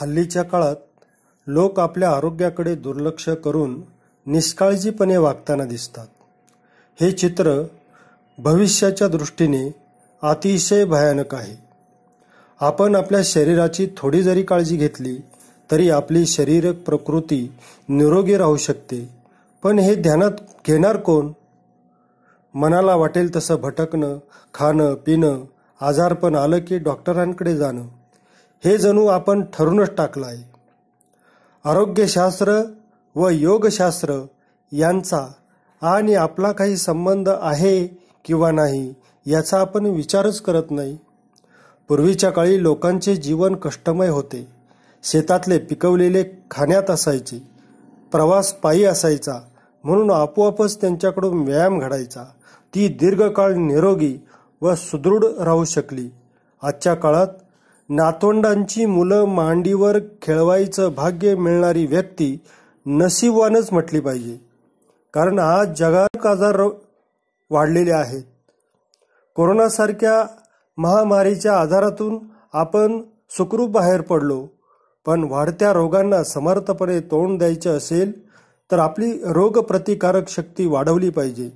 हल्लीच्या काळात लोक आपल्या आरोग्याकडे दुर्लक्ष करून निष्काळजीपणे वागताना दिसतात. हे चित्र भविष्याच्या दृष्टीने अतिशय भयानक आहे. आपण आपल्या शरीराची थोडी जरी काळजी घेतली तरी आपली शारीरिक प्रकृती निरोगी राहू शकते. पण हे ध्यानात घेणार कोण? मनाला वाटेल तसं भटकणं, खाणं पिणं, आजारपण आलं की डॉक्टरांकडे जाणं, हे जणू आपण ठरूनच टाकलं आहे. आरोग्यशास्त्र व योगशास्त्र यांचा आणि आपला काही संबंध आहे किंवा नाही याचा आपण विचारच करत नाही. पूर्वीच्या काळी लोकांचे जीवन कष्टमय होते. शेतातले पिकवलेले खाण्यात असायचे. प्रवास पायी असायचा, म्हणून आपोआपच त्यांच्याकडून व्यायाम घडायचा. ती दीर्घकाळ निरोगी व सुदृढ राहू शकली. आजच्या काळात नातवंडांची मुलं मांडीवर खेळवायचं भाग्य मिळणारी व्यक्ती नशीबवानच म्हटली पाहिजे. कारण आज जगात आजार वाढलेले आहेत. कोरोनासारख्या महामारीच्या आजारातून आपण सुखरूप बाहेर पडलो. पण वाढत्या रोगांना समर्थपणे तोंड द्यायचे असेल तर आपली रोगप्रतिकारक शक्ती वाढवली पाहिजे.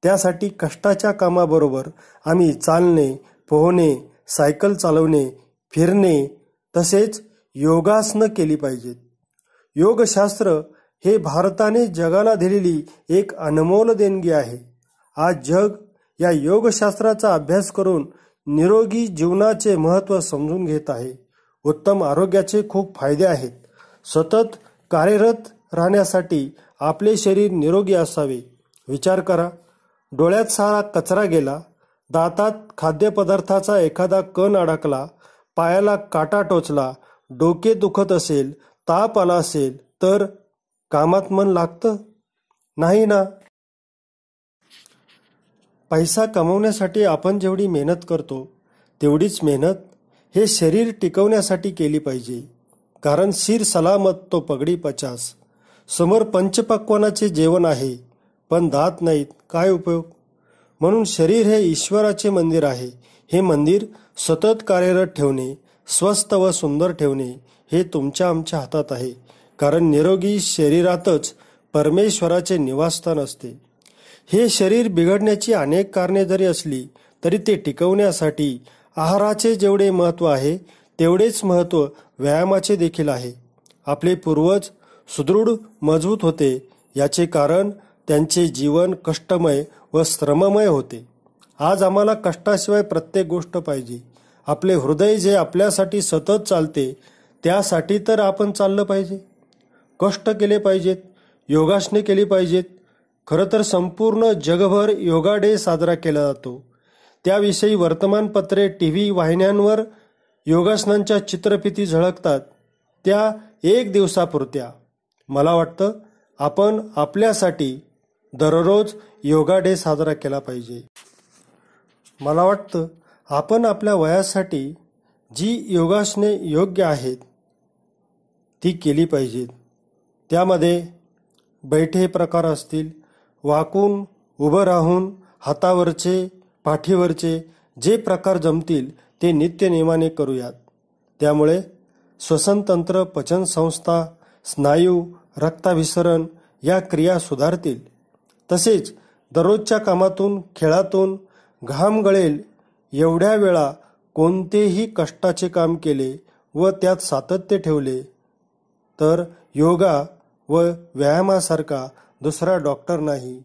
त्यासाठी कष्टाच्या कामाबरोबर आम्ही चालणे, पोहणे, सायकल चालवणे, फिरणे तसेच योगासनं केली पाहिजेत. योगशास्त्र हे भारताने जगाला दिलेली एक अनमोल देणगी आहे. आज जग या योगशास्त्राचा अभ्यास करून निरोगी जीवनाचे महत्त्व समजून घेत आहे. उत्तम आरोग्याचे खूप फायदे आहेत. सतत कार्यरत राहण्यासाठी आपले शरीर निरोगी असावे. विचार करा, डोळ्यात सारा कचरा गेला, दातात खाद्यपदार्थाचा एखादा कण अडकला, पायाला काटा टोचला, डोके दुखत असेल, ताप आला असेल तर कामात मन लागतं? नाही ना. पैसा कमवण्यासाठी आपण जेवढी मेहनत करतो तेवढीच मेहनत हे शरीर टिकवण्यासाठी केली पाहिजे. कारण सिर सलामत तो पगडी 50. समोर पंचपक्वानाचे जेवण आहे पण दात नाहीत, काय उपयोग? म्हणून शरीर हे ईश्वराचे मंदिर आहे. हे मंदिर सतत कार्यरत ठेवणे, स्वस्थ व सुंदर ठेवणे हे तुमच्या आमच्या हातात आहे. कारण निरोगी शरीरातच परमेश्वराचे निवासस्थान असते. हे शरीर बिघडण्याची अनेक कारणे जरी असली तरी ते टिकवण्यासाठी आहाराचे जेवढे महत्त्व आहे तेवढेच महत्त्व व्यायामाचे देखील आहे. आपले पूर्वज सुदृढ मजबूत होते याचे कारण त्यांचे जीवन कष्टमय व श्रममय होते. आज आम्हाला कष्टाशिवाय प्रत्येक गोष्ट पाहिजे. आपले हृदय जे आपल्यासाठी सतत चालते त्यासाठी तर आपण चाललं पाहिजे. कष्ट केले पाहिजेत, योगासने केली पाहिजेत. खरं तर संपूर्ण जगभर योगा डे साजरा केला जातो. त्याविषयी वर्तमानपत्रे, TV वाहिन्यांवर योगासनांच्या चित्रफिती झळकतात, त्या एक दिवसापुरत्या. मला वाटतं आपण आपल्यासाठी दररोज योगा डे साजरा केला पाहिजे. मला वाटतं आपण आपल्या वयासाठी जी योगासने योग्य आहेत ती केली पाहिजेत. त्यामध्ये बैठे प्रकार असतील, वाकून उभं राहून हातावरचे, पाठीवरचे जे प्रकार जमतील ते नित्यनेमाने करूयात. त्यामुळे श्वसनतंत्र, पचनसंस्था, स्नायू, रक्ताभिसरण या क्रिया सुधारतील. तसेच दररोजच्या कामातून, खेळातून घाम गळेल एवढ्या वेळा कोणतेही कष्टाचे काम केले व त्यात सातत्य ठेवले तर योगा व व्यायामासारखा दुसरा डॉक्टर नाही.